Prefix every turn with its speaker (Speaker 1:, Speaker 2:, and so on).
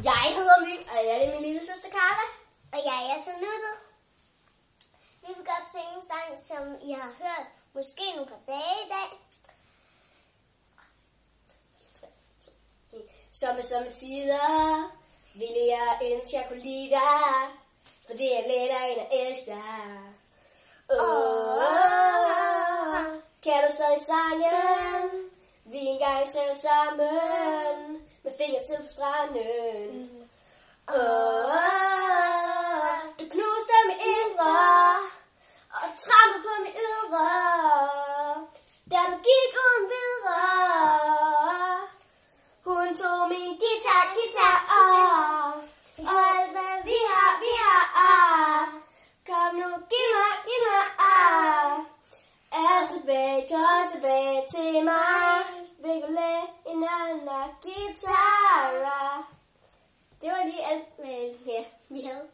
Speaker 1: Jeg hedder My, og jeg er min lille søster Carla.
Speaker 2: Og jeg er så nuttet. Vi vil godt synge en sang, som I har hørt måske nogle par dage i dag.
Speaker 1: Sommetider ville jeg ønske, jeg kunne lide dig, for det er lettere end at elske dig. Kan du stadig sangen? Vi engang skrev sammen med fingerstil på stranden. Du knuste mit indre og trampede på mit ydre, da du gik uden videre. Hun tog min guitar og alt hvad vi har. Kom nu, giv mig kom tilbage til mig. Vil du lægge en anden guitar? Det var lige alt, vi havde.